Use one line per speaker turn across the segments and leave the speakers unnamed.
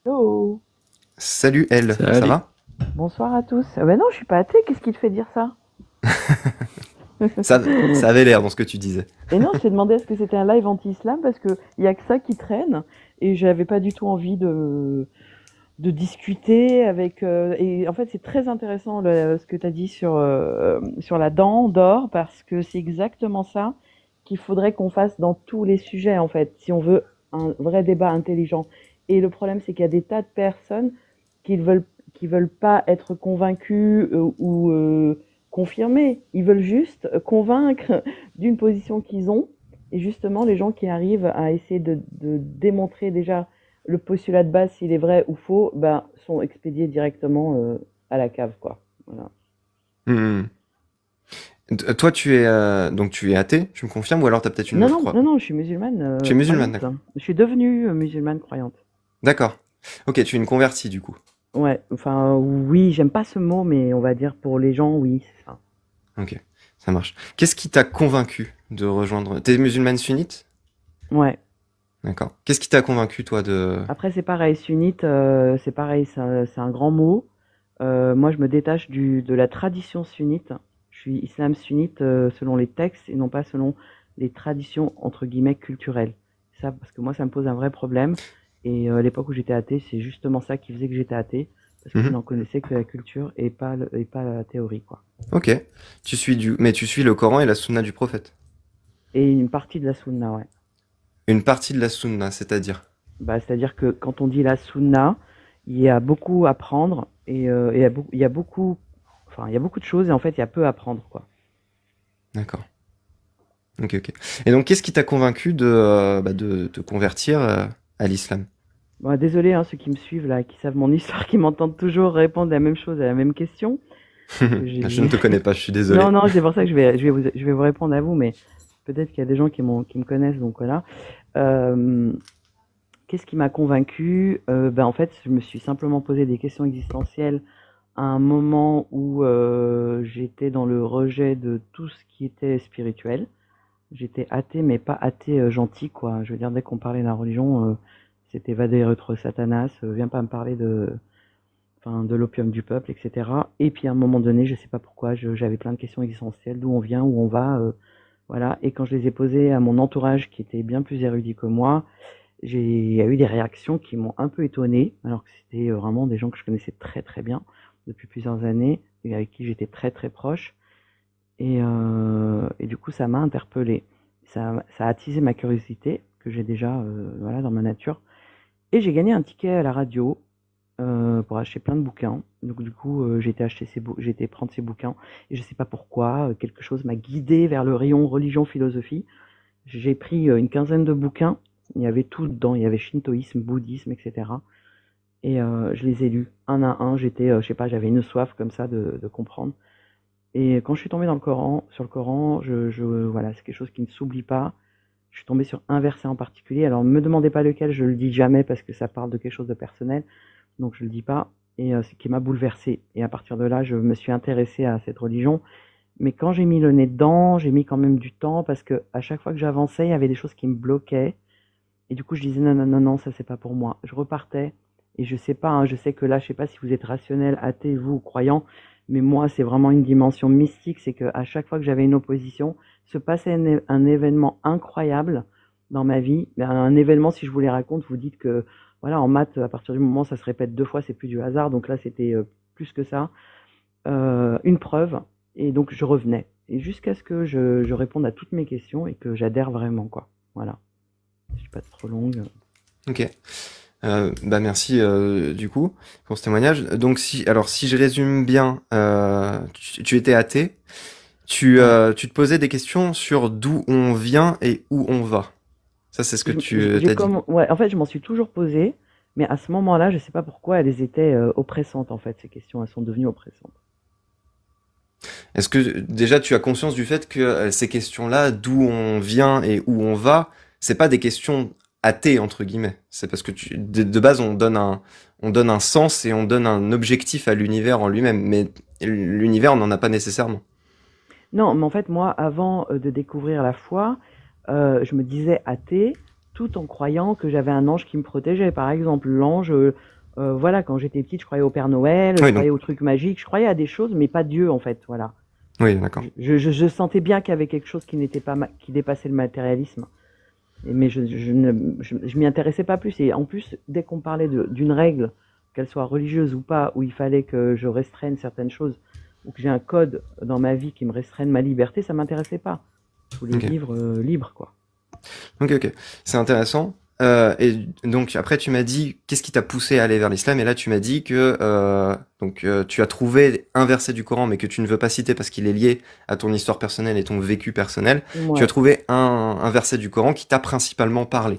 Hello.
Salut Elle, ça
Salut.
va?
Bonsoir à tous. Ah ben non, je suis pas athée, qu'est-ce qui te fait dire ça?
Ça avait l'air dans ce que tu disais.
Et non, je t'ai demandé est-ce que c'était un live anti-islam parce que il y a que ça qui traîne et j'avais pas du tout envie de discuter avec et en fait c'est très intéressant ce que tu as dit sur la dent d'or parce que c'est exactement ça qu'il faudrait qu'on fasse dans tous les sujets en fait si on veut un vrai débat intelligent. Et le problème c'est qu'il y a des tas de personnes qui veulent qui veulent pas être convaincus ou confirmés, ils veulent juste convaincre d'une position qu'ils ont. Et justement les gens qui arrivent à essayer de démontrer déjà le postulat de base, s'il est vrai ou faux, ben, sont expédiés directement à la cave, quoi. Voilà.
Hmm. Toi, donc tu es athée, tu me confirmes, ou alors tu as peut-être une
Non,
autre
non,
croix.
non, non, je suis musulmane
Tu es musulmane,
croyante.
d'accord.
Je suis devenue musulmane croyante.
D'accord. Ok, tu es une convertie du coup.
Ouais, enfin, oui, j'aime pas ce mot, mais on va dire pour les gens, oui, c'est ça.
Ok, ça marche. Qu'est-ce qui t'a convaincu de rejoindre... T'es musulmane sunnite?
Ouais.
D'accord. Qu'est-ce qui t'a convaincu, toi, de...
Après, c'est pareil, sunnite, c'est pareil, c'est un grand mot. Moi, je me détache de la tradition sunnite. Je suis islam sunnite selon les textes et non pas selon les traditions entre guillemets culturelles. Ça, parce que moi, ça me pose un vrai problème. Et à l'époque où j'étais athée, c'est justement ça qui faisait que j'étais athée, parce que je
Mhm.
n'en connaissais que la culture et pas la théorie, quoi.
Ok. Mais tu suis le Coran et la Sunna du prophète.
Et une partie de la sunna, ouais.
Une partie de la Sunna, c'est-à-dire.
Bah, c'est-à-dire que quand on dit la sunna, il y a beaucoup à prendre et il y a beaucoup, enfin, il y a beaucoup de choses et en fait, il y a peu à prendre, quoi.
D'accord. Ok, ok. Et donc, qu'est-ce qui t'a convaincu de te convertir à l'islam?
Bon, désolé, hein, ceux qui me suivent là, qui savent mon histoire, qui m'entendent toujours répondre la même chose à la même question, parce que
Je ne te connais pas, je suis
non,
désolé.
non, c'est pour ça que je vais vous répondre à vous, mais peut-être qu'il y a des gens qui me connaissent, donc voilà. Euh, Qu'est-ce qui m'a convaincu? Ben en fait, je me suis simplement posé des questions existentielles à un moment où j'étais dans le rejet de tout ce qui était spirituel. J'étais athée, mais pas athée gentil, quoi. Je veux dire, dès qu'on parlait de la religion, c'était va des retro Satanas, viens pas me parler enfin, de l'opium du peuple, etc. Et puis à un moment donné, je sais pas pourquoi, j'avais plein de questions existentielles, d'où on vient, où on va, voilà. Et quand je les ai posées à mon entourage, qui était bien plus érudit que moi, il y a eu des réactions qui m'ont un peu étonnée, alors que c'était vraiment des gens que je connaissais très très bien depuis plusieurs années et avec qui j'étais très très proche. Et du coup, ça m'a interpellée. Ça a attisé ma curiosité, que j'ai déjà voilà, dans ma nature. Et j'ai gagné un ticket à la radio pour acheter plein de bouquins. Donc du coup, j'ai été prendre ces bouquins. Et je sais pas pourquoi, quelque chose m'a guidé vers le rayon religion-philosophie. J'ai pris une quinzaine de bouquins. Il y avait tout dedans. Il y avait shintoïsme, bouddhisme, etc. Et je les ai lus un à un. Je sais pas, j'avais une soif comme ça de comprendre. Et quand je suis tombée dans le Coran, sur le Coran, voilà, c'est quelque chose qui ne s'oublie pas. Je suis tombée sur un verset en particulier. Alors, ne me demandez pas lequel, je le dis jamais parce que ça parle de quelque chose de personnel, donc je le dis pas. Et c'est qui m'a bouleversée. Et à partir de là, je me suis intéressée à cette religion. Mais quand j'ai mis le nez dedans, j'ai mis quand même du temps parce que à chaque fois que j'avançais, il y avait des choses qui me bloquaient. Et du coup, je disais non, non, non, non, ça c'est pas pour moi. Je repartais. Et je sais pas, hein, je sais que là, je sais pas si vous êtes rationnel, athée, vous, ou croyant, mais moi, c'est vraiment une dimension mystique. C'est que à chaque fois que j'avais une opposition, se passait un événement incroyable dans ma vie. Mais un événement, si je vous les raconte, vous dites que, voilà, en maths, à partir du moment où ça se répète deux fois, c'est plus du hasard. Donc là, c'était plus que ça. Une preuve. Et donc, je revenais. Et jusqu'à ce que je réponde à toutes mes questions et que j'adhère vraiment, quoi. Voilà. Je suis pas trop longue.
Ok. Merci du coup pour ce témoignage. Donc si je résume bien, tu étais athée,
Ouais.
tu te posais des questions sur d'où on vient et où on va. Ça c'est ce que tu t'as dit.
Ouais, en fait, je m'en suis toujours posé, mais à ce moment-là, je sais pas pourquoi elles étaient oppressantes, en fait, ces questions, elles sont devenues oppressantes.
Est-ce que déjà tu as conscience du fait que ces questions-là, d'où on vient et où on va, c'est pas des questions athées entre guillemets. C'est parce que de base on donne un sens et on donne un objectif à l'univers en lui-même, mais l'univers on n'en a pas nécessairement.
Non, mais en fait, moi, avant de découvrir la foi, je me disais athée, tout en croyant que j'avais un ange qui me protégeait. Par exemple, l'ange Voilà, quand j'étais petite, je croyais au Père Noël, je
Oui, donc,
croyais aux trucs magiques, je croyais à des choses, mais pas Dieu en fait. Voilà.
oui, d'accord.
Je sentais bien qu'il y avait quelque chose qui n'était pas qui dépassait le matérialisme. Mais je m'y intéressais pas plus. Et en plus, dès qu'on parlait d'une règle, qu'elle soit religieuse ou pas, où il fallait que je restreigne certaines choses, ou que j'ai un code dans ma vie qui me restreigne ma liberté, ça m'intéressait pas. Je voulais
Ok.
vivre libre, quoi.
Ok, ok. C'est intéressant. Et donc après tu m'as dit qu'est-ce qui t'a poussé à aller vers l'islam et là tu m'as dit que tu as trouvé un verset du Coran mais que tu ne veux pas citer parce qu'il est lié à ton histoire personnelle et ton vécu personnel. Tu as
Ouais.
trouvé un verset du Coran qui t'a principalement parlé.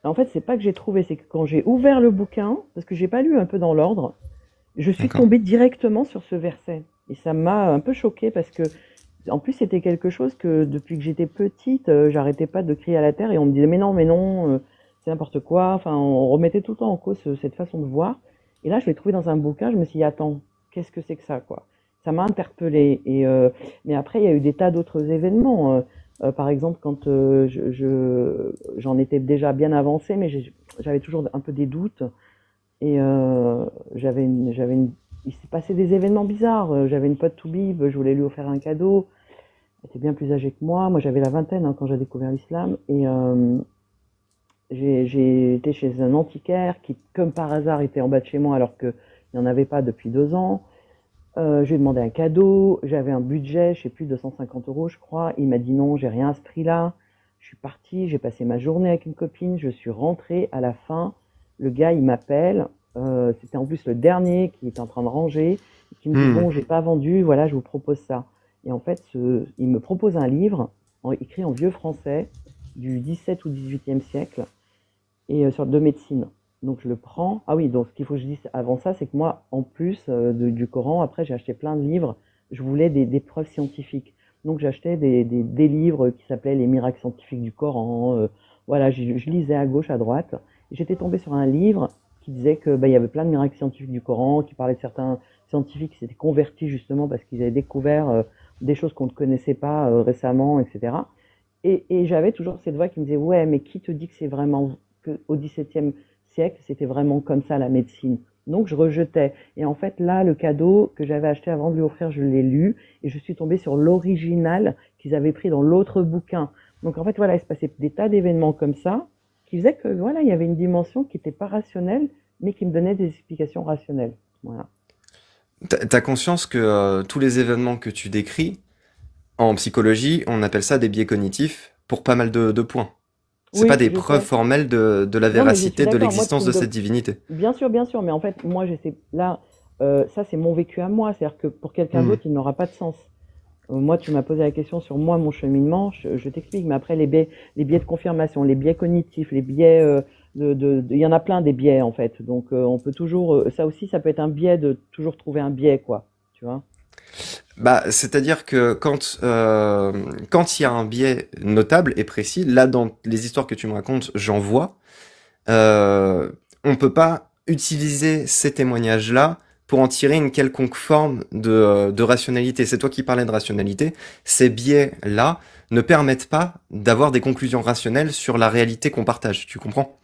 En fait, c'est pas que j'ai trouvé, c'est que quand j'ai ouvert le bouquin, parce que j'ai pas lu un peu dans l'ordre, je suis
D'accord.
tombée directement sur ce verset. Et ça m'a un peu choquée parce que, en plus, c'était quelque chose que depuis que j'étais petite, j'arrêtais pas de crier à la terre et on me disait mais non, c'est n'importe quoi. Enfin, on remettait tout le temps en cause cette façon de voir. Et là, je l'ai trouvé dans un bouquin, je me suis dit attends, qu'est-ce que c'est que ça, quoi? Ça m'a interpellée. Mais après, il y a eu des tas d'autres événements. Par exemple, quand j'en étais déjà bien avancée, mais j'avais toujours un peu des doutes. Et il s'est passé des événements bizarres. J'avais une pote toubib, je voulais lui offrir un cadeau. Elle était bien plus âgée que moi. Moi, j'avais la vingtaine hein, quand j'ai découvert l'islam. Et j'ai été chez un antiquaire qui, comme par hasard, était en bas de chez moi alors qu'il n'y en avait pas depuis 2 ans. Je lui ai demandé un cadeau. J'avais un budget, je sais plus, 250 euros, je crois. Il m'a dit non, j'ai rien à ce prix-là. Je suis partie, j'ai passé ma journée avec une copine. Je suis rentrée à la fin. Le gars, il m'appelle. C'était en plus le dernier qui était en train de ranger. Et qui me dit
Hmm.
bon, j'ai pas vendu, voilà, je vous propose ça. Et en fait, il me propose un livre écrit en vieux français du 17 ou 18e siècle et sur de médecine. Donc je le prends. Ah oui, donc ce qu'il faut que je dise avant ça, c'est que moi, en plus du Coran, après j'ai acheté plein de livres. Je voulais des preuves scientifiques. Donc j'achetais des livres qui s'appelaient Les miracles scientifiques du Coran. Voilà, je lisais à gauche, à droite. Et j'étais tombée sur un livre qui disait que il y avait plein de miracles scientifiques du Coran, qui parlait de certains scientifiques qui s'étaient convertis justement parce qu'ils avaient découvert des choses qu'on ne connaissait pas récemment, etc. Et j'avais toujours cette voix qui me disait ouais, mais qui te dit que c'est vraiment que au XVIIe siècle c'était vraiment comme ça la médecine. Donc je rejetais. Et en fait là, le cadeau que j'avais acheté avant de lui offrir, je l'ai lu et je suis tombée sur l'original qu'ils avaient pris dans l'autre bouquin. Donc en fait voilà, il se passait des tas d'événements comme ça qui faisaient que voilà, il y avait une dimension qui n'était pas rationnelle, mais qui me donnait des explications rationnelles. Voilà.
T'as conscience que tous les événements que tu décris, en psychologie, on appelle ça des biais cognitifs pour pas mal de points. C'est pas
Oui,
des
je
preuves
sais.
formelles de la
Non, mais je suis
véracité de
d'accord. Moi, tu
l'existence
me
de
demandes.
cette divinité.
Bien sûr, mais en fait, moi, je sais, là, ça, c'est mon vécu à moi. C'est-à-dire que pour quelqu'un
Hmm.
d'autre, il n'aura pas de sens. Moi, tu m'as posé la question sur moi, mon cheminement, je t'explique. Mais après, les biais de confirmation, les biais cognitifs, les biais il y en a plein des biais, en fait. Donc, on peut toujours, ça aussi, ça peut être un biais de toujours trouver un biais, quoi. Tu vois?
Bah, c'est-à-dire que quand il y a un biais notable et précis, là dans les histoires que tu me racontes, j'en vois. On peut pas utiliser ces témoignages-là pour en tirer une quelconque forme de rationalité. C'est toi qui parlais de rationalité. Ces biais-là ne permettent pas d'avoir des conclusions rationnelles sur la réalité qu'on partage. Tu comprends?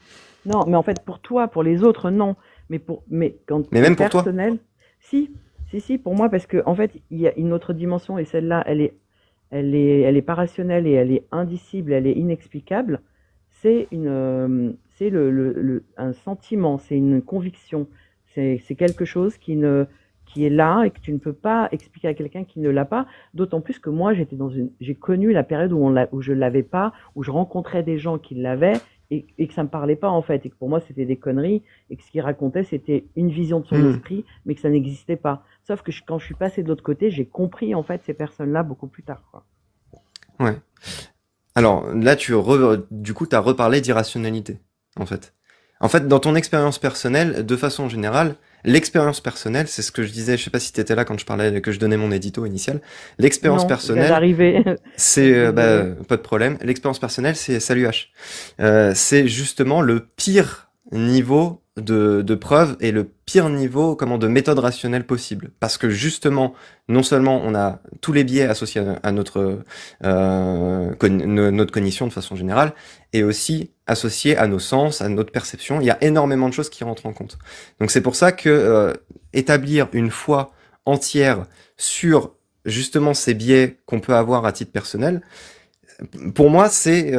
Non, mais en fait, pour toi, pour les autres, non. Mais quand
Mais
c'est
même pour toi.
personnel, si, si, pour moi, parce que en fait, il y a une autre dimension et celle-là, elle est pas rationnelle et elle est indicible, elle est inexplicable. C'est un sentiment, c'est une conviction, c'est quelque chose qui est là et que tu ne peux pas expliquer à quelqu'un qui ne l'a pas. D'autant plus que moi, j'ai connu la période où je l'avais pas, où je rencontrais des gens qui l'avaient et que ça me parlait pas en fait, et que pour moi c'était des conneries et que ce qu'il racontait c'était une vision de son
Hmm.
esprit, mais que ça n'existait pas. Sauf que quand je suis passée de l'autre côté, j'ai compris en fait ces personnes-là beaucoup plus tard, quoi.
Ouais. Alors là, du coup, t'as reparlé d'irrationalité, en fait. En fait, dans ton expérience personnelle, de façon générale, l'expérience personnelle, c'est ce que je disais, je sais pas si t'étais là quand je parlais, que je donnais mon édito initial. L'expérience
Non, je viens
personnelle,
d'arriver.
c'est,
Désolée.
pas de problème. L'expérience personnelle, c'est salut H. C'est justement le pire niveau de preuve et le pire niveau de méthode rationnelle possible. Parce que justement, non seulement on a tous les biais associés à notre cognition de façon générale, et aussi associés à nos sens, à notre perception. Il y a énormément de choses qui rentrent en compte. Donc c'est pour ça que établir une foi entière sur justement ces biais qu'on peut avoir à titre personnel, pour moi, c'est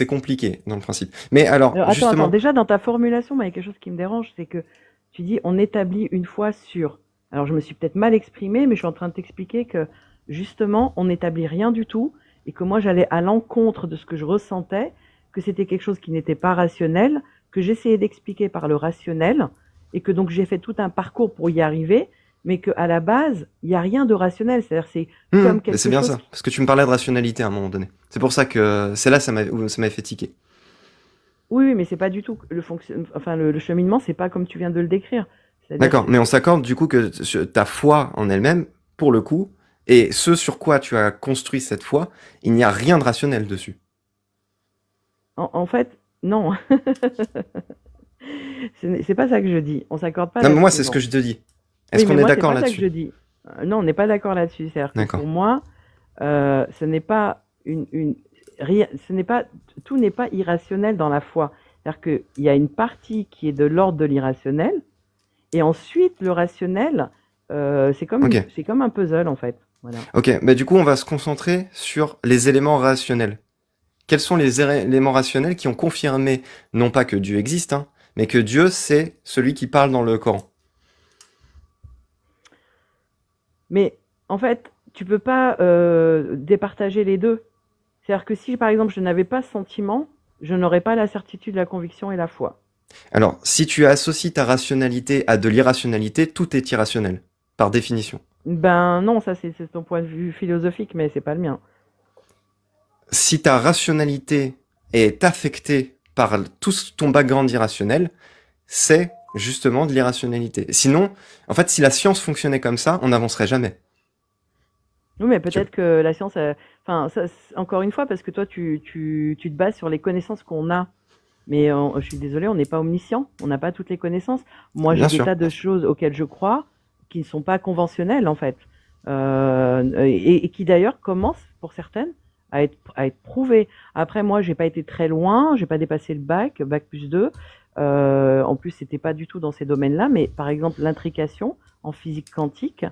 compliqué dans le principe. Mais alors,
Alors, attends,
justement,
déjà dans ta formulation, moi, il y a quelque chose qui me dérange, c'est que tu dis on établit une fois sur. Alors, je me suis peut-être mal exprimée, mais je suis en train de t'expliquer que justement, on n'établit rien du tout et que moi, j'allais à l'encontre de ce que je ressentais, que c'était quelque chose qui n'était pas rationnel, que j'essayais d'expliquer par le rationnel et que donc j'ai fait tout un parcours pour y arriver, mais qu'à la base, il n'y a rien de rationnel. C'est-à-dire, c'est comme
mais c'est
quelque
bien
chose
ça. Parce que tu me parlais de rationalité à un moment donné. C'est pour ça que c'est là où ça m'a fait tiquer.
Oui, oui, mais c'est pas du tout enfin le cheminement, c'est pas comme tu viens de le décrire. C'est-à-dire,
D'accord, mais on s'accorde du coup que ta foi en elle-même, pour le coup, et ce sur quoi tu as construit cette foi, il n'y a rien de rationnel dessus.
en fait, non. C'est pas ça que je dis. On s'accorde pas
Non, mais moi,
là-dessus,
c'est ce que
non.
je te dis. Est-ce
Oui, mais
qu'on est
moi, c'est
d'accord
pas ça que
là-dessus?
je dis. Non, on n'est pas d'accord là-dessus. C'est-à-dire que
D'accord.
pour moi, ce n'est pas ce n'est pas, tout n'est pas irrationnel dans la foi. C'est-à-dire qu'il y a une partie qui est de l'ordre de l'irrationnel, et ensuite le rationnel,
Ok.
c'est comme un puzzle en fait. Voilà.
Ok, bah du coup, on va se concentrer sur les éléments rationnels. Quels sont les éléments rationnels qui ont confirmé, non pas que Dieu existe, hein, mais que Dieu, c'est celui qui parle dans le Coran?
Mais en fait, tu peux pas départager les deux. C'est-à-dire que si, par exemple, je n'avais pas ce sentiment, je n'aurais pas la certitude, la conviction et la foi.
Alors, si tu associes ta rationalité à de l'irrationalité, tout est irrationnel, par définition.
Ben non, ça c'est ton point de vue philosophique, mais c'est pas le mien.
Si ta rationalité est affectée par tout ton background irrationnel, c'est justement de l'irrationalité. Sinon, en fait, si la science fonctionnait comme ça, on n'avancerait jamais.
Oui, mais
Tu vois.
peut-être que la science, enfin, encore une fois, parce que toi, tu te bases sur les connaissances qu'on a. Mais je suis désolée, on n'est pas omniscient, on n'a pas toutes les connaissances. Moi, j'ai
Bien
des
sûr.
tas de choses auxquelles je crois qui ne sont pas conventionnelles, en fait. Et qui d'ailleurs commencent, pour certaines, à être prouvées. Après, moi, j'ai pas été très loin, j'ai pas dépassé le bac plus 2. En plus, c'était pas du tout dans ces domaines-là, mais par exemple, l'intrication en physique quantique,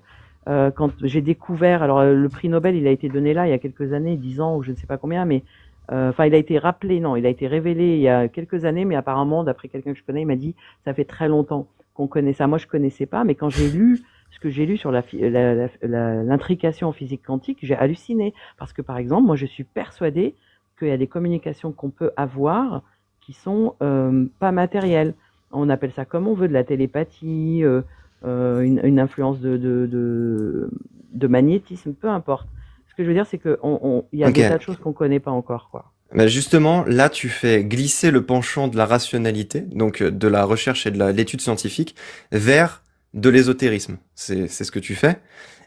quand j'ai découvert, alors le prix Nobel, il a été donné là il y a quelques années, 10 ans ou je ne sais pas combien, mais enfin, il a été rappelé, non, il a été révélé il y a quelques années, mais apparemment, d'après quelqu'un que je connais, il m'a dit ça fait très longtemps qu'on connaît ça. Moi, je connaissais pas, mais quand j'ai lu ce que j'ai lu sur l'intrication en physique quantique, j'ai halluciné. Parce que, par exemple, moi, je suis persuadée qu'il y a des communications qu'on peut avoir qui sont pas matérielles. On appelle ça comme on veut, de la télépathie, une influence de magnétisme, peu importe. Ce que je veux dire, c'est qu'il y a
Ok.
des tas de choses qu'on connaît pas encore, quoi.
Bah justement, là, tu fais glisser le penchant de la rationalité, donc de la recherche et de l'étude scientifique, vers de l'ésotérisme. C'est ce que tu fais.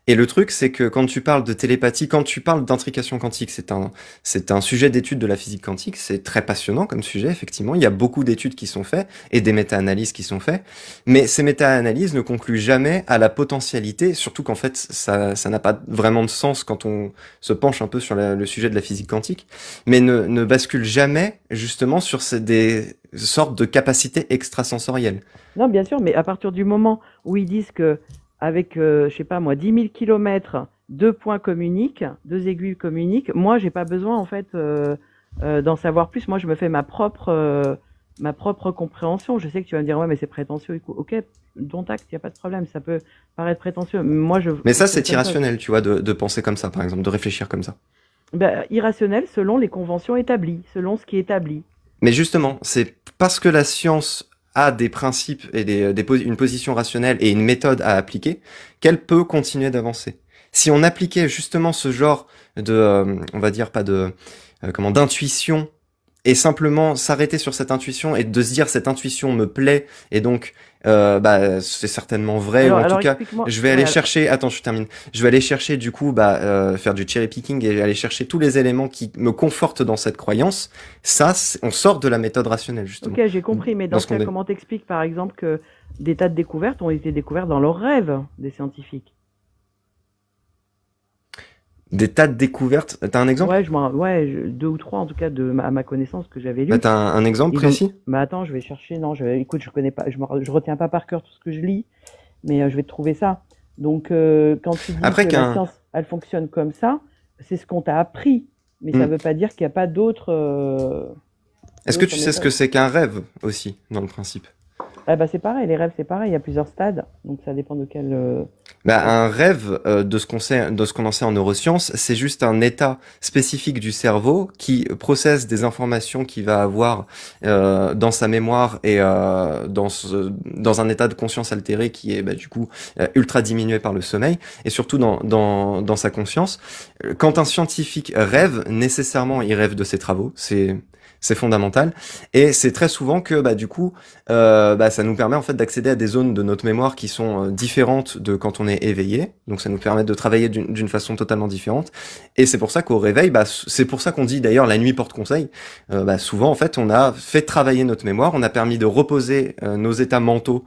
Et le truc, c'est que quand tu parles de télépathie, quand tu parles d'intrication quantique, c'est un sujet d'étude de la physique quantique. C'est très passionnant comme sujet, effectivement. Il y a beaucoup d'études qui sont faites et des méta-analyses qui sont faites. Mais ces méta-analyses ne concluent jamais à la potentialité, surtout qu'en fait, ça n'a pas vraiment de sens quand on se penche un peu sur le sujet de la physique quantique, mais ne basculent jamais, justement, sur des sortes de capacités extrasensorielles.
Non, bien sûr, mais à partir du moment où ils disent que avec, je sais pas moi, 10 000 kilomètres, deux points communiquent, deux aiguilles communiquent, moi, j'ai pas besoin, en fait, d'en savoir plus. Moi, je me fais ma propre compréhension. Je sais que tu vas me dire, ouais, mais c'est prétentieux. Ok, dont acte, il n'y a pas de problème. Ça peut paraître prétentieux. Moi, je
Mais ça,
fonctionne
c'est
comme ça.
irrationnel, tu vois, de penser comme ça, par exemple, de réfléchir comme ça.
Ben, irrationnel selon les conventions établies, selon ce qui est établi.
Mais justement, c'est parce que la science a des principes et une position rationnelle et une méthode à appliquer qu'elle peut continuer d'avancer. Si on appliquait justement ce genre de, on va dire pas de, d'intuition et simplement s'arrêter sur cette intuition et de se dire cette intuition me plaît et donc bah c'est certainement vrai ou en tout
Alors
cas
explique-moi.
je vais aller
Ouais,
chercher attends je termine je vais aller chercher du coup faire du cherry picking et aller chercher tous les éléments qui me confortent dans cette croyance. Ça on sort de la méthode rationnelle justement
ok, j'ai compris, mais
dans
dans
ce
ce cas,
qu'on est
comment t'expliques par exemple que des tas de découvertes ont été découvertes dans leurs rêves des scientifiques?
des tas de découvertes. T'as un exemple?
Ouais, deux ou trois en tout cas à ma connaissance que j'avais
Bah
lu.
t'as un exemple
Ils ont.
précis?
Bah attends, je vais chercher. Non, écoute, je connais pas, je retiens pas par cœur tout ce que je lis, mais je vais te trouver ça. Donc, quand tu dis que
Après
la
qu'un
science, elle fonctionne comme ça, c'est ce qu'on t'a appris, mais ça
Hmm.
veut pas dire qu'il n'y a pas
Est-ce que tu
d'autres
sais ce que
méthodes.
c'est qu'un rêve aussi dans le principe?
Ah bah c'est pareil, les rêves c'est pareil, il y a plusieurs stades, donc ça dépend de quel.
Bah,
quel-
un rêve, de ce qu'on sait, de ce qu'on en sait en neurosciences, c'est juste un état spécifique du cerveau qui processe des informations qu'il va avoir dans sa mémoire et dans un état de conscience altéré qui est bah, du coup ultra diminué par le sommeil et surtout dans sa conscience. Quand un scientifique rêve, nécessairement il rêve de ses travaux, c'est fondamental et c'est très souvent que bah du coup bah, ça nous permet en fait d'accéder à des zones de notre mémoire qui sont différentes de quand on est éveillé. Donc ça nous permet de travailler d'une façon totalement différente. Et c'est pour ça qu'au réveil, bah, c'est pour ça qu'on dit d'ailleurs la nuit porte conseil. Bah, souvent en fait on a fait travailler notre mémoire, on a permis de reposer nos états mentaux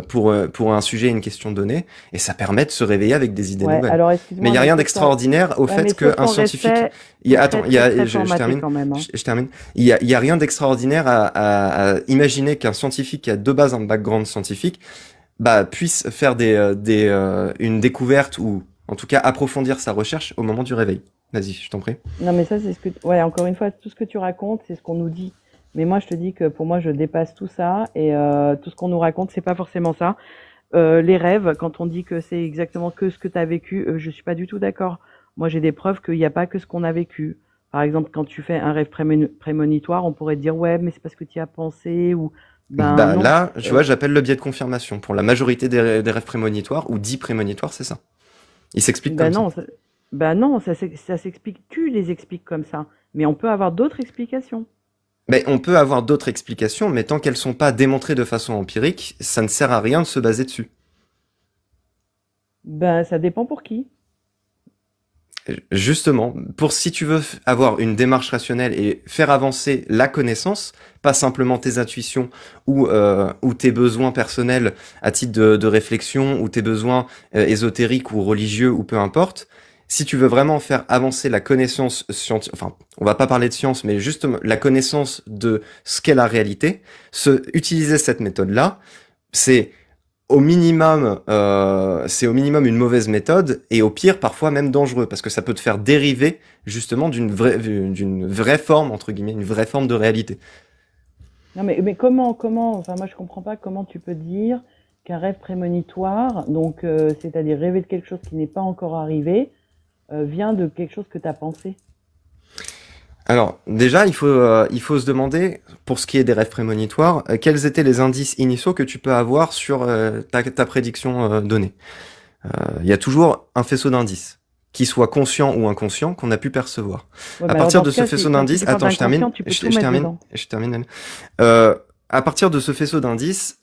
pour un sujet et une question donnée. Et ça permet de se réveiller avec des idées
Ouais,
nouvelles.
alors
Mais il
excuse-moi,
n'y a
mais
rien d'extraordinaire au
ouais, mais
fait
sauf
qu'un
qu'en
scientifique...
respect, c'est
Attends,
très très très
je
formaté
termine.
quand même, hein.
Je termine. Il y a rien d'extraordinaire à imaginer qu'un scientifique qui a de base un background scientifique bah, puisse faire une découverte ou en tout cas approfondir sa recherche au moment du réveil. Vas-y, je t'en prie.
Non, mais ça, c'est ce que. Ouais, encore une fois, tout ce que tu racontes, c'est ce qu'on nous dit. Mais moi, je te dis que pour moi, je dépasse tout ça et tout ce qu'on nous raconte, c'est pas forcément ça. Les rêves, quand on dit que c'est exactement que ce que tu as vécu, je suis pas du tout d'accord. Moi, j'ai des preuves qu'il n'y a pas que ce qu'on a vécu. Par exemple, quand tu fais un rêve prémonitoire, on pourrait te dire ouais, mais c'est parce que tu y as pensé ou ben
Bah
non.
là, tu vois, j'appelle le biais de confirmation. Pour la majorité des rêves prémonitoires ou dits prémonitoires, c'est ça. Il s'explique
Ben
comme ça.
non, ben non, ça s'explique. Tu les expliques comme ça, mais on peut avoir d'autres explications.
Mais on peut avoir d'autres explications, mais tant qu'elles sont pas démontrées de façon empirique, ça ne sert à rien de se baser dessus.
Ben ça dépend pour qui.
Justement, pour si tu veux avoir une démarche rationnelle et faire avancer la connaissance, pas simplement tes intuitions ou tes besoins personnels à titre de réflexion ou tes besoins ésotériques ou religieux ou peu importe, si tu veux vraiment faire avancer la connaissance scientifique, enfin, on va pas parler de science, mais justement la connaissance de ce qu'est la réalité, utiliser cette méthode-là, c'est c'est au minimum une mauvaise méthode et au pire parfois même dangereux parce que ça peut te faire dériver justement d'une vraie forme entre guillemets, une vraie forme de réalité.
Non, mais comment, enfin, moi, je comprends pas comment tu peux dire qu'un rêve prémonitoire, donc, c'est-à-dire rêver de quelque chose qui n'est pas encore arrivé, vient de quelque chose que tu as pensé.
Alors déjà il faut se demander pour ce qui est des rêves prémonitoires quels étaient les indices initiaux que tu peux avoir sur ta prédiction donnée. Il y a toujours un faisceau d'indices, qui soit conscient ou inconscient, qu'on a pu percevoir.
Ouais,
À
mais alors,
partir
dans
de
ce
ce
cas,
faisceau
quand
d'indices,
tu parles
attends, je termine,
d'inconscient, tu peux tout mettre dedans.
je termine. À partir de ce faisceau d'indices,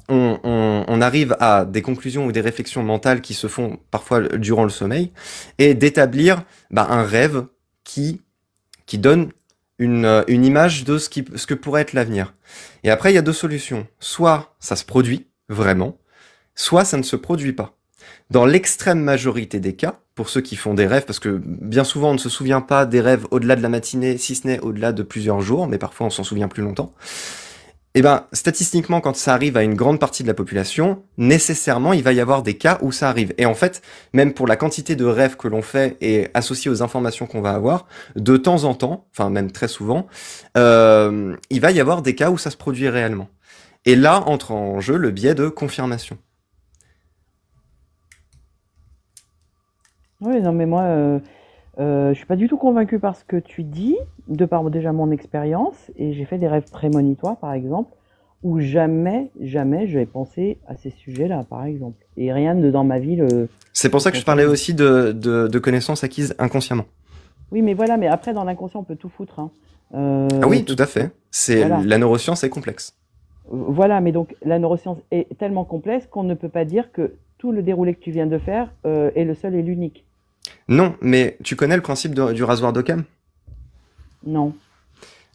on arrive à des conclusions ou des réflexions mentales qui se font parfois durant le sommeil, et d'établir bah, un rêve qui donne une image de ce que pourrait être l'avenir. Et après, il y a deux solutions. Soit ça se produit, vraiment, soit ça ne se produit pas. Dans l'extrême majorité des cas, pour ceux qui font des rêves, parce que bien souvent on ne se souvient pas des rêves au-delà de la matinée, si ce n'est au-delà de plusieurs jours, mais parfois on s'en souvient plus longtemps. Et ben, statistiquement, quand ça arrive à une grande partie de la population, nécessairement, il va y avoir des cas où ça arrive. Et en fait, même pour la quantité de rêves que l'on fait et associés aux informations qu'on va avoir, de temps en temps, enfin même très souvent, il va y avoir des cas où ça se produit réellement. Et là entre en jeu le biais de confirmation.
Oui, non, mais moi, je suis pas du tout convaincue par ce que tu dis, de par déjà mon expérience, et j'ai fait des rêves prémonitoires, par exemple, où jamais je vais penser à ces sujets-là, par exemple. Et rien de dans ma vie
C'est pour
le
ça que je parlais
contredit.
aussi de connaissances acquises inconsciemment.
Oui, mais voilà, mais après, dans l'inconscient, on peut tout foutre, hein.
Ah
On
oui, tout
peut
à
tout.
fait. C'est
Voilà.
la neuroscience est complexe.
Voilà, mais donc la neuroscience est tellement complexe qu'on ne peut pas dire que tout le déroulé que tu viens de faire est le seul et l'unique.
Non, mais tu connais le principe du rasoir d'Occam?
Non.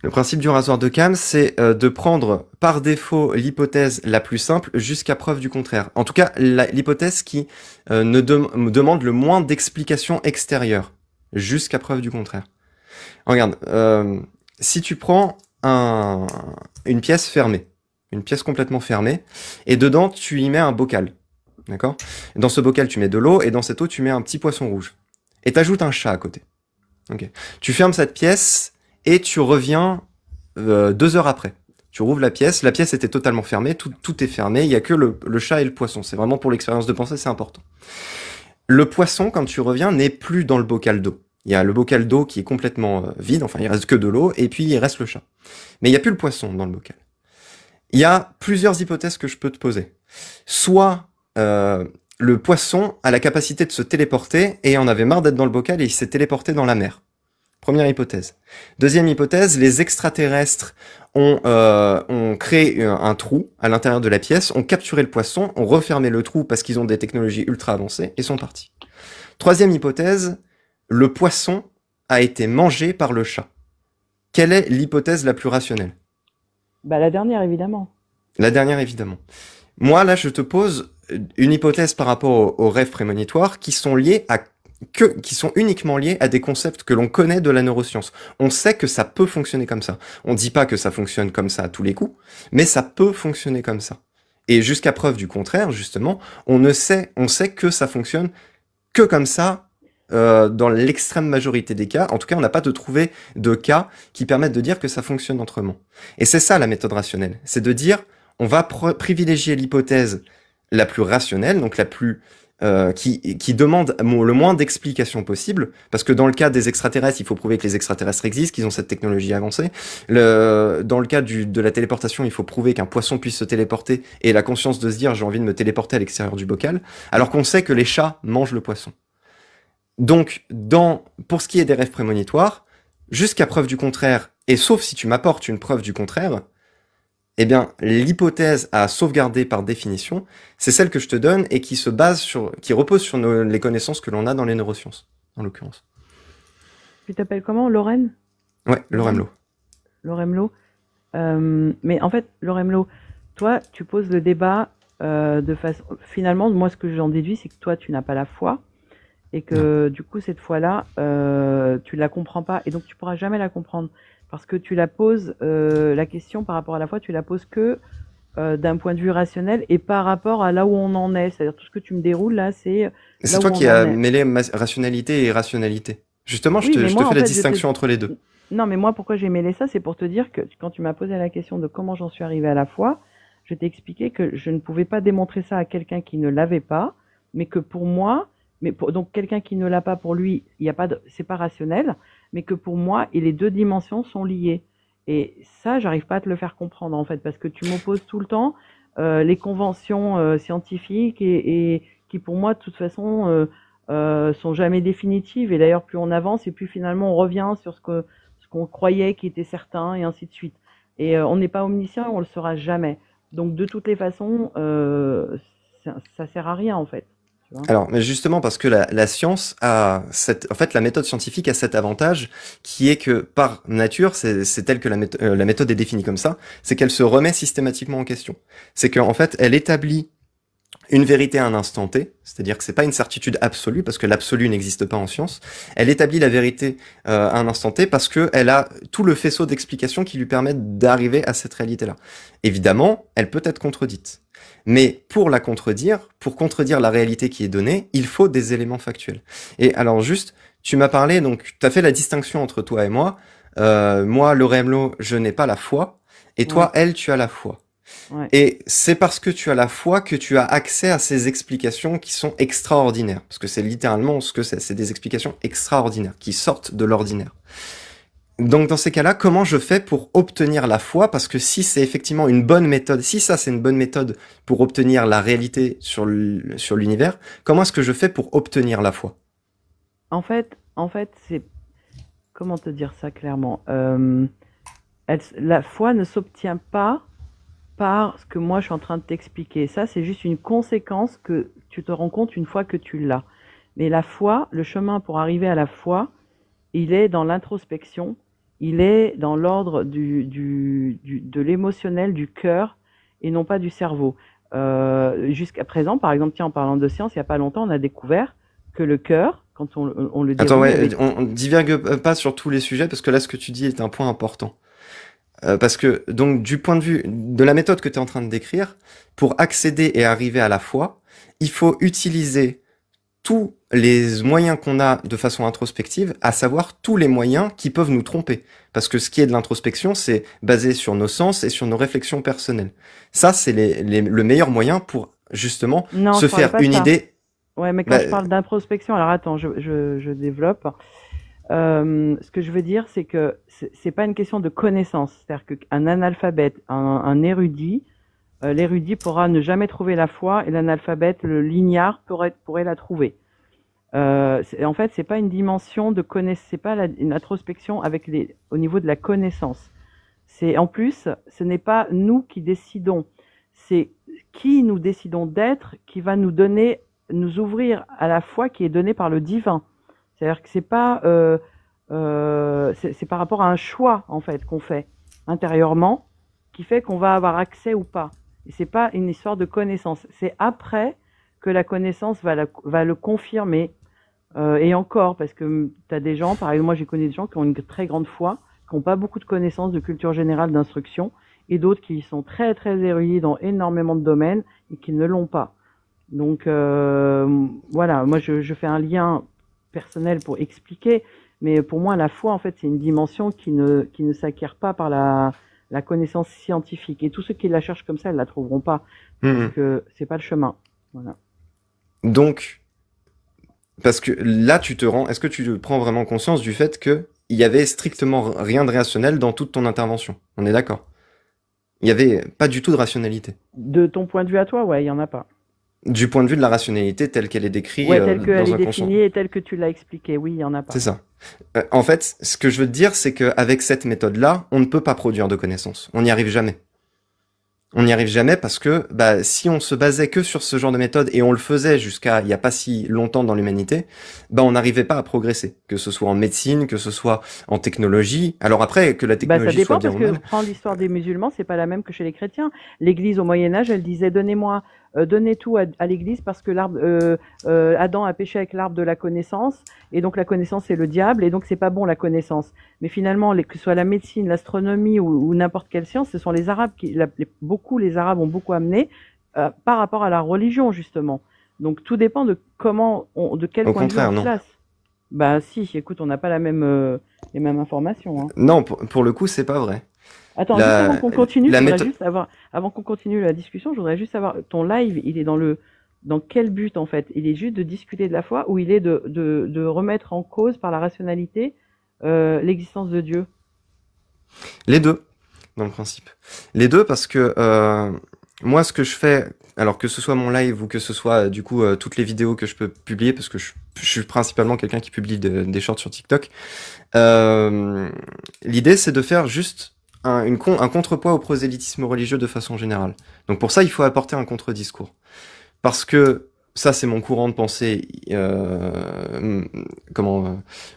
Le principe du rasoir d'Occam, c'est de prendre par défaut l'hypothèse la plus simple jusqu'à preuve du contraire. En tout cas, l'hypothèse qui ne demande le moins d'explications extérieures jusqu'à preuve du contraire. Regarde, si tu prends une pièce fermée, une pièce complètement fermée, et dedans tu y mets un bocal, d'accord? Dans ce bocal tu mets de l'eau, et dans cette eau tu mets un petit poisson rouge. Et t'ajoutes un chat à côté. Ok. Tu fermes cette pièce, et tu reviens 2 heures après. Tu rouvres la pièce était totalement fermée, tout est fermé, il y a que le chat et le poisson. C'est vraiment pour l'expérience de pensée, c'est important. Le poisson, quand tu reviens, n'est plus dans le bocal d'eau. Il y a le bocal d'eau qui est complètement vide, enfin il reste que de l'eau, et puis il reste le chat. Mais il n'y a plus le poisson dans le bocal. Il y a plusieurs hypothèses que je peux te poser. Soit le poisson a la capacité de se téléporter et en avait marre d'être dans le bocal et il s'est téléporté dans la mer. Première hypothèse. Deuxième hypothèse, les extraterrestres ont créé un trou à l'intérieur de la pièce, ont capturé le poisson, ont refermé le trou parce qu'ils ont des technologies ultra avancées et sont partis. Troisième hypothèse, le poisson a été mangé par le chat. Quelle est l'hypothèse la plus rationnelle?
Bah, la dernière, évidemment.
La dernière, évidemment. Moi, là, je te pose une hypothèse par rapport aux rêves prémonitoires qui sont qui sont uniquement liés à des concepts que l'on connaît de la neuroscience. On sait que ça peut fonctionner comme ça. On dit pas que ça fonctionne comme ça à tous les coups, mais ça peut fonctionner comme ça. Et jusqu'à preuve du contraire, justement, on sait que ça fonctionne que comme ça, dans l'extrême majorité des cas. En tout cas, on n'a pas de trouvé de cas qui permettent de dire que ça fonctionne autrement. Et c'est ça la méthode rationnelle. C'est de dire, on va privilégier l'hypothèse la plus rationnelle, donc la plus qui demande le moins d'explications possible, parce que dans le cas des extraterrestres, il faut prouver que les extraterrestres existent, qu'ils ont cette technologie avancée. Dans le cas de la téléportation, il faut prouver qu'un poisson puisse se téléporter et la conscience de se dire j'ai envie de me téléporter à l'extérieur du bocal, alors qu'on sait que les chats mangent le poisson. Donc, pour ce qui est des rêves prémonitoires, jusqu'à preuve du contraire, et sauf si tu m'apportes une preuve du contraire, eh bien, l'hypothèse à sauvegarder par définition, c'est celle que je te donne et qui repose sur les connaissances que l'on a dans les neurosciences, en l'occurrence.
Tu t'appelles comment? Lorraine?
Ouais,
Lorraine?
Loremlo.
Loremlo? Mais en fait, Loremlo, toi, tu poses le débat de façon. Finalement, moi, ce que j'en déduis, c'est que toi, tu n'as pas la foi et
Non.
que du coup, cette foi-là, tu la comprends pas et donc tu pourras jamais la comprendre parce que tu la poses, la question par rapport à la foi, tu la poses que d'un point de vue rationnel et par rapport à là où on en est. C'est-à-dire tout ce que tu me déroules là, c'est
C'est
là où
toi
on
qui
en
as
est.
mêlé rationalité et irrationalité. Justement,
Oui, mais
je te
moi, en
fais la
fait,
distinction entre les deux.
Non, mais moi, pourquoi j'ai mêlé ça, c'est pour te dire que quand tu m'as posé la question de comment j'en suis arrivée à la foi, je t'ai expliqué que je ne pouvais pas démontrer ça à quelqu'un qui ne l'avait pas, mais que pour moi, donc quelqu'un qui ne l'a pas pour lui, il y a pas de, c'est pas rationnel, mais que pour moi, et les deux dimensions sont liées. Et ça, j'arrive pas à te le faire comprendre en fait, parce que tu m'opposes tout le temps les conventions scientifiques et qui pour moi, de toute façon, sont jamais définitives. Et d'ailleurs, plus on avance et plus finalement on revient sur ce qu'on croyait qui était certain et ainsi de suite. Et on n'est pas omniscient et on le sera jamais. Donc de toutes les façons, ça sert à rien en fait. Tu vois.
Alors, mais justement, parce que la science en fait, la méthode scientifique a cet avantage qui est que, par nature, c'est tel que la méthode est définie comme ça, c'est qu'elle se remet systématiquement en question. C'est qu'en fait, elle établit une vérité à un instant T, c'est-à-dire que c'est pas une certitude absolue, parce que l'absolu n'existe pas en science. Elle établit la vérité à un instant T parce que elle a tout le faisceau d'explications qui lui permettent d'arriver à cette réalité-là. Évidemment, elle peut être contredite. Mais pour contredire la réalité qui est donnée, il faut des éléments factuels. Et alors juste, tu m'as parlé, donc tu as fait la distinction entre toi et moi. Moi, Loremlo, je n'ai pas la foi, et toi,
Ouais,
elle, tu as la foi.
ouais.
Et c'est parce que tu as la foi que tu as accès à ces explications qui sont extraordinaires. Parce que c'est littéralement ce que c'est des explications extraordinaires, qui sortent de l'ordinaire. Donc dans ces cas-là, comment je fais pour obtenir la foi? Parce que si c'est effectivement une bonne méthode, si ça c'est une bonne méthode pour obtenir la réalité sur l'univers, comment est-ce que je fais pour obtenir la foi?
En fait, c'est comment te dire ça clairement? La foi ne s'obtient pas par ce que moi je suis en train de t'expliquer. Ça, c'est juste une conséquence que tu te rends compte une fois que tu l'as. Mais la foi, le chemin pour arriver à la foi, il est dans l'introspection, il est dans l'ordre de l'émotionnel, du cœur, et non pas du cerveau. Jusqu'à présent, par exemple, tiens, en parlant de science, il n'y a pas longtemps, on a découvert que le cœur, quand on le
Attends,
déroule,
ouais, on divague pas sur tous les sujets parce que là, ce que tu dis est un point important. Parce que, donc, du point de vue de la méthode que tu es en train de décrire, pour accéder et arriver à la foi, il faut utiliser tous les moyens qu'on a de façon introspective, à savoir tous les moyens qui peuvent nous tromper. Parce que ce qui est de l'introspection, c'est basé sur nos sens et sur nos réflexions personnelles. Ça, c'est le meilleur moyen pour, justement,
non,
se
je parlais
faire
pas de
une
ça.
idée.
Ouais, mais quand
Bah,
je parle d'introspection, alors attends, je développe. Ce que je veux dire, c'est que c'est pas une question de connaissance. C'est-à-dire qu'un analphabète, un érudit, l'érudit pourra ne jamais trouver la foi et l'analphabète, le lignard, pourrait la trouver. En fait, c'est pas une dimension de connaissance, c'est pas une introspection au niveau de la connaissance. C'est en plus, ce n'est pas nous qui décidons, c'est qui nous décidons d'être qui va nous ouvrir à la foi qui est donnée par le divin. C'est-à-dire que c'est pas, c'est par rapport à un choix en fait qu'on fait intérieurement qui fait qu'on va avoir accès ou pas. Et c'est pas une histoire de connaissance. C'est après que la connaissance va le confirmer. Et encore, parce que tu as des gens, par exemple, moi j'ai connu des gens qui ont une très grande foi, qui n'ont pas beaucoup de connaissances de culture générale, d'instruction, et d'autres qui sont très très érudits dans énormément de domaines et qui ne l'ont pas. Donc voilà, moi je fais un lien personnel pour expliquer, mais pour moi la foi en fait c'est une dimension qui ne s'acquiert pas par la connaissance scientifique. Et tous ceux qui la cherchent comme ça, ils la trouveront pas, parce que c'est pas le chemin. Voilà.
donc, parce que là, est-ce que tu prends vraiment conscience du fait que il y avait strictement rien de rationnel dans toute ton intervention? On est d'accord? Il y avait pas du tout de rationalité.
De ton point de vue à toi, ouais, il y en a pas.
Du point de vue de la rationalité telle qu'elle est décrite
Ouais, telle qu'elle
dans
est
un conscient.
définie et telle que tu l'as expliquée, oui, il y en a
C'est
pas.
ça. En fait, ce que je veux te dire, c'est qu'avec cette méthode-là, on ne peut pas produire de connaissances. On n'y arrive jamais. On n'y arrive jamais parce que bah, si on se basait que sur ce genre de méthode et on le faisait jusqu'à il n'y a pas si longtemps dans l'humanité, bah, on n'arrivait pas à progresser, que ce soit en médecine, que ce soit en technologie. Alors après, que la
Bah, ça
technologie soit
dépend
bien
parce
ou
que
mal.
prendre l'histoire des musulmans, c'est pas la même que chez les chrétiens. L'Église au Moyen Âge, elle disait donnez tout à l'Église parce que Adam a péché avec l'arbre de la connaissance et donc la connaissance c'est le diable et donc c'est pas bon la connaissance. Mais finalement, que ce soit la médecine, l'astronomie ou n'importe quelle science, ce sont les Arabes les Arabes ont beaucoup amené par rapport à la religion justement. Donc tout dépend de de quel
Au
point de vue on
contraire,
se
non.
place. Bah si, écoute, on n'a pas les mêmes informations, hein.
Non, pour le coup, c'est pas vrai.
Attends, juste avant
La,
qu'on continue,
la méthode.
avant qu'on continue la discussion, je voudrais juste savoir, ton live, il est dans quel but en fait? Il est juste de discuter de la foi ou il est de remettre en cause par la rationalité l'existence de Dieu?
Les deux, dans le principe. Les deux parce que moi, ce que je fais, alors que ce soit mon live ou que ce soit du coup toutes les vidéos que je peux publier, parce que je suis principalement quelqu'un qui publie des shorts sur TikTok, l'idée c'est de faire juste un contrepoids au prosélytisme religieux de façon générale. Donc pour ça, il faut apporter un contre-discours. Parce que ça, c'est mon courant de pensée,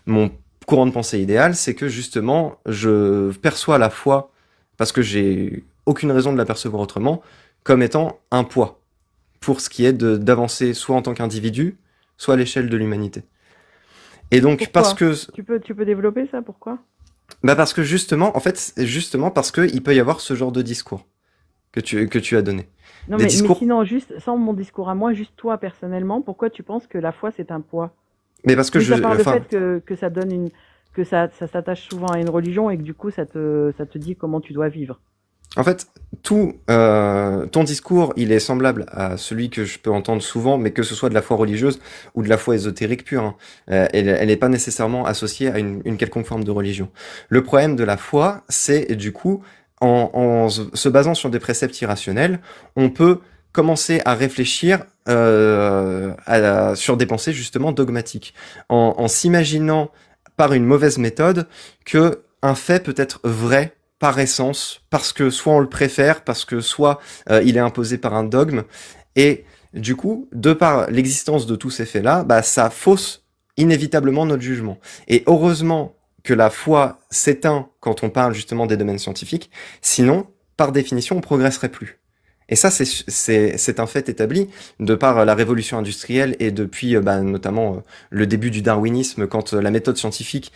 mon courant de pensée idéal, c'est que justement, je perçois la foi, parce que j'ai aucune raison de la percevoir autrement, comme étant un poids pour ce qui est d'avancer soit en tant qu'individu, soit à l'échelle de l'humanité. Et donc, parce
Pourquoi?
que,
Tu peux développer ça? Pourquoi?
bah parce que justement, en fait, justement parce que il peut y avoir ce genre de discours que tu as donné.
Non,
Des
mais
discours,
sinon, juste sans mon discours à moi, juste toi personnellement, pourquoi tu penses que la foi c'est un poids?
mais parce que
Mis à part le
enfin,
fait que ça donne que ça s'attache souvent à une religion et que du coup ça te dit comment tu dois vivre.
en fait, ton discours, il est semblable à celui que je peux entendre souvent, mais que ce soit de la foi religieuse ou de la foi ésotérique pure, hein. Elle n'est pas nécessairement associée à une quelconque forme de religion. Le problème de la foi, c'est du coup, en se basant sur des préceptes irrationnels, on peut commencer à réfléchir sur des pensées justement dogmatiques, en s'imaginant par une mauvaise méthode que un fait peut être vrai par essence, parce que soit on le préfère, parce que soit il est imposé par un dogme, et du coup, de par l'existence de tous ces faits-là, bah, ça fausse inévitablement notre jugement. Et heureusement que la foi s'éteint quand on parle justement des domaines scientifiques, sinon, par définition, on progresserait plus. Et ça, c'est un fait établi de par la révolution industrielle et depuis bah, notamment le début du darwinisme, quand la méthode scientifique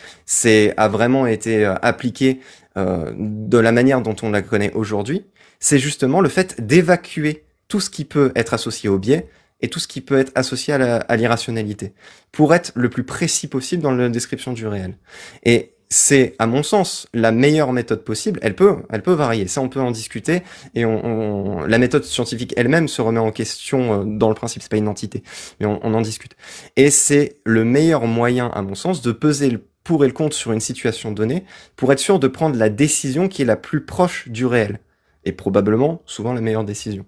a vraiment été appliquée de la manière dont on la connaît aujourd'hui. C'est justement le fait d'évacuer tout ce qui peut être associé au biais et tout ce qui peut être associé à l'irrationalité, pour être le plus précis possible dans la description du réel. Et c'est, à mon sens, la meilleure méthode possible. Elle peut varier. Ça, on peut en discuter. Et la méthode scientifique elle-même se remet en question dans le principe. C'est pas une entité, mais on en discute. Et c'est le meilleur moyen, à mon sens, de peser le pour et le contre sur une situation donnée, pour être sûr de prendre la décision qui est la plus proche du réel. Et probablement, souvent, la meilleure décision.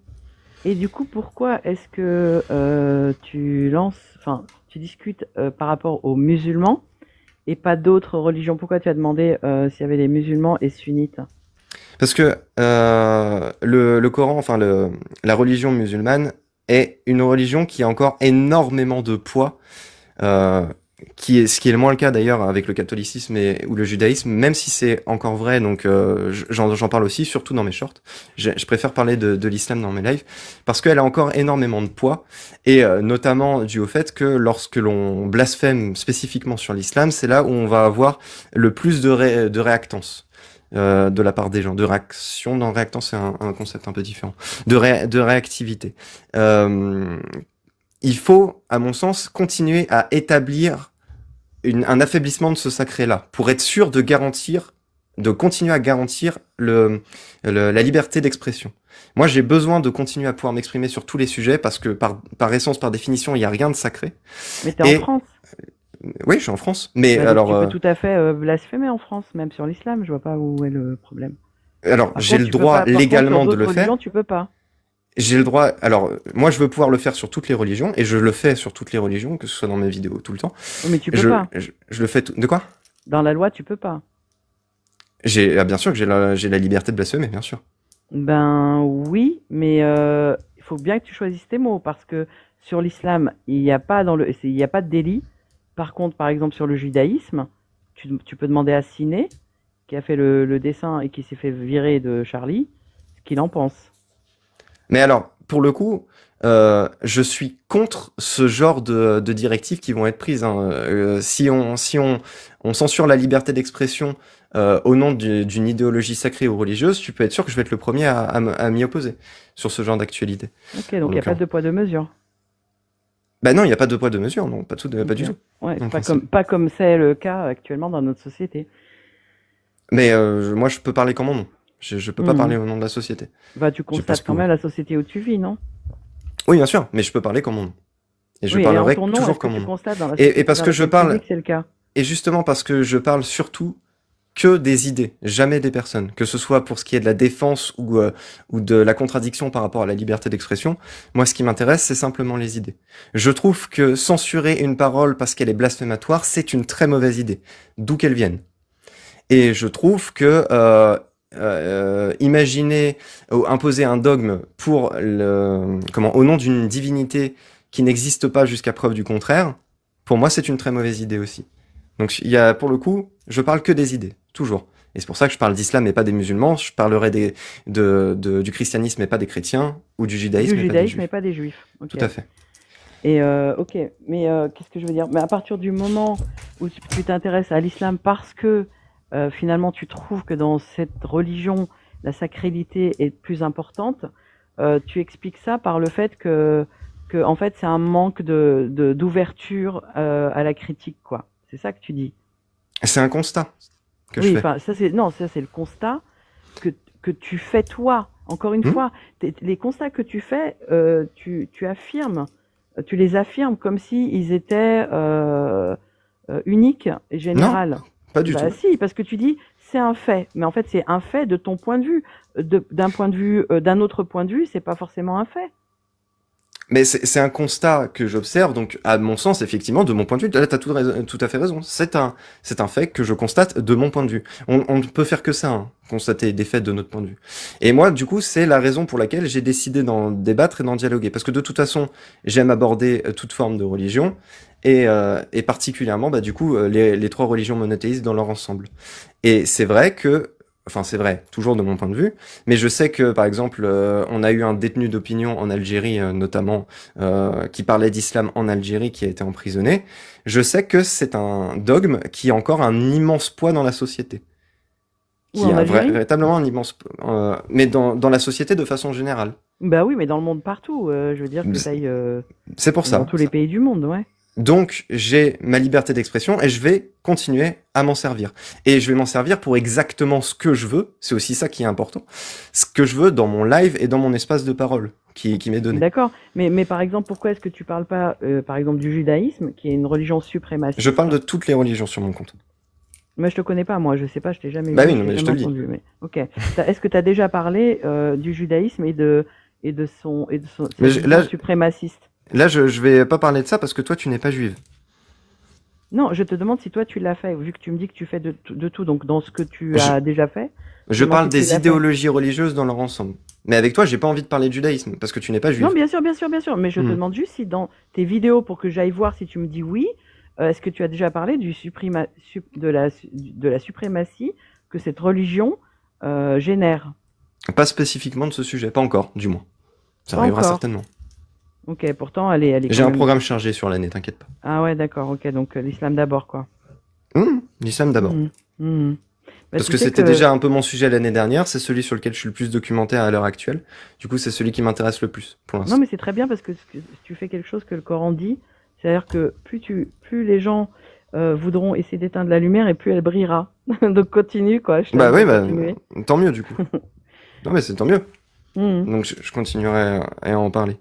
Et du coup, pourquoi est-ce que tu discutes par rapport aux musulmans et pas d'autres religions? Pourquoi tu as demandé s'il y avait des musulmans et sunnites?
Parce que le Coran, enfin la religion musulmane, est une religion qui a encore énormément de poids, ce qui est le moins le cas d'ailleurs avec le catholicisme ou le judaïsme, même si c'est encore vrai, donc j'en parle aussi, surtout dans mes shorts. Je préfère parler de l'islam dans mes lives, parce qu'elle a encore énormément de poids, et notamment dû au fait que lorsque l'on blasphème spécifiquement sur l'islam, c'est là où on va avoir le plus de réactance. De la part des gens, de réaction, non, réactance c'est un concept un peu différent, de réactivité. Il faut, à mon sens, continuer à établir un affaiblissement de ce sacré-là, pour être sûr de continuer à garantir la liberté d'expression. Moi, j'ai besoin de continuer à pouvoir m'exprimer sur tous les sujets, parce que par essence, par définition, il n'y a rien de sacré.
Mais t'es en France.
Oui, je suis en France. Mais
Bah,
alors,
tu peux tout à fait blasphémer en France, même sur l'islam. Je vois pas où est le problème.
Alors, j'ai le droit légalement de le faire.
Tu peux pas.
J'ai le droit. Alors, moi, je veux pouvoir le faire sur toutes les religions, et je le fais sur toutes les religions, que ce soit dans mes vidéos tout le temps.
Mais tu peux pas.
Je le fais. De quoi?
Dans la loi, tu peux pas.
Bien sûr que j'ai la liberté de blasphémer, bien sûr.
Ben oui, mais il faut bien que tu choisisses tes mots, parce que sur l'islam, il n'y a pas de délit. Par contre, par exemple, sur le judaïsme, tu peux demander à Ciné, qui a fait le dessin et qui s'est fait virer de Charlie, ce qu'il en pense.
Mais alors, pour le coup, je suis contre ce genre de directives qui vont être prises. Hein. Si on censure la liberté d'expression au nom d'une idéologie sacrée ou religieuse, tu peux être sûr que je vais être le premier à m'y opposer sur ce genre d'actualité.
Ok, donc il n'y a pas de poids de mesure.
Bah non, il n'y a pas de poids de mesure, non, pas du tout.
Ouais, pas comme c'est le cas actuellement dans notre société.
Mais moi, je peux parler qu'en mon nom. Je peux pas parler au nom de la société.
Bah, tu constates quand même la société où tu vis, non?
Oui, bien sûr, mais je peux parler qu'en mon nom. Et je parlerai toujours comme mon nom. Et parce que je parle,
c'est le cas.
Et justement parce que je parle surtout que des idées, jamais des personnes. Que ce soit pour ce qui est de la défense ou de la contradiction par rapport à la liberté d'expression, moi ce qui m'intéresse, c'est simplement les idées. Je trouve que censurer une parole parce qu'elle est blasphématoire, c'est une très mauvaise idée, d'où qu'elle vienne. Et je trouve que imaginer ou imposer un dogme au nom d'une divinité qui n'existe pas jusqu'à preuve du contraire, pour moi c'est une très mauvaise idée aussi. Donc pour le coup, je parle que des idées, toujours. Et c'est pour ça que je parle d'islam et pas des musulmans. Je parlerai du christianisme et pas des chrétiens, ou du judaïsme,
et pas des juifs. Okay.
Tout à fait.
Et ok, mais qu'est-ce que je veux dire? Mais à partir du moment où tu t'intéresses à l'islam parce que finalement tu trouves que dans cette religion la sacralité est plus importante, tu expliques ça par le fait que en fait c'est un manque d'ouverture à la critique, quoi. C'est ça que tu dis.
C'est un constat que je fais.
Oui, ça c'est le constat que tu fais toi. Encore une fois, les constats que tu fais, tu affirmes, tu les affirmes comme si ils étaient uniques et généraux.
Non, pas du tout.
Si, parce que tu dis c'est un fait, mais en fait c'est un fait de ton point de vue. D'un autre point de vue, c'est pas forcément un fait.
Mais c'est un constat que j'observe, donc à mon sens, effectivement, de mon point de vue, là t'as tout à fait raison. C'est un fait que je constate de mon point de vue. On ne peut faire que ça, hein, constater des faits de notre point de vue. Et moi, du coup, c'est la raison pour laquelle j'ai décidé d'en débattre et d'en dialoguer. Parce que de toute façon, j'aime aborder toute forme de religion, et particulièrement, bah, du coup, les trois religions monothéistes dans leur ensemble. Et c'est vrai que enfin c'est vrai, toujours de mon point de vue, mais je sais que par exemple on a eu un détenu d'opinion en Algérie notamment qui parlait d'islam en Algérie qui a été emprisonné. Je sais que c'est un dogme qui a encore un immense poids dans la société,
Ou
qui
en
a
Algérie?
véritablement un immense mais dans la société de façon générale.
Bah oui, mais dans le monde partout. Je veux dire que tu ailles
C'est pour
dans
ça.
tous les pays du monde, ouais.
Donc, j'ai ma liberté d'expression et je vais continuer à m'en servir. Et je vais m'en servir pour exactement ce que je veux. C'est aussi ça qui est important. Ce que je veux dans mon live et dans mon espace de parole qui m'est donné.
D'accord. Mais par exemple, pourquoi est-ce que tu parles pas, par exemple, du judaïsme, qui est une religion
Je
suprémaciste?
parle de toutes les religions sur mon compte.
Moi, je te connais pas, moi, je sais pas, je t'ai jamais
Bah
vu,
oui,
je
non,
t'ai
mais je
jamais
te le dis.
entendu. Mais ok. Est-ce que tu as déjà parlé du judaïsme et de
Mais
cette vision suprémaciste?
je vais pas parler de ça parce que toi, tu n'es pas juive.
Non, je te demande si toi tu l'as fait, vu que tu me dis que tu fais de tout. Donc dans ce que tu
Je,
as déjà fait, je
je
me demande
parle
si tu
des
l'as fait.
idéologies religieuses dans leur ensemble. Mais avec toi, j'ai pas envie de parler de judaïsme parce que tu n'es pas
Non,
juive.
bien sûr, bien sûr, bien sûr. Mais je te
Hmm.
demande juste si dans tes vidéos, pour que j'aille voir si tu me dis oui, est-ce que tu as déjà parlé de la suprématie que cette religion génère?
Pas spécifiquement de ce sujet, pas encore, du moins. Ça
Pas
arrivera
encore.
certainement.
Ok, pourtant elle est
J'ai
quand
un
même.
programme chargé sur l'année, t'inquiète pas.
Ah ouais, d'accord. Ok, donc l'islam d'abord, quoi.
L'islam d'abord.
Mhm. Mhm. Bah,
Parce
tu
que
sais
c'était
que
déjà un peu mon sujet l'année dernière, c'est celui sur lequel je suis le plus documenté à l'heure actuelle. Du coup, c'est celui qui m'intéresse le plus, pour
non,
l'instant.
mais c'est très bien parce que tu fais quelque chose que le Coran dit, c'est-à-dire que plus les gens voudront essayer d'éteindre la lumière et plus elle brillera. Donc continue, quoi. Je
Bah
t'invite
oui,
à
bah,
continuer.
tant mieux, du coup. Non, mais c'est tant mieux.
Mhm.
Donc, je continuerai à en parler.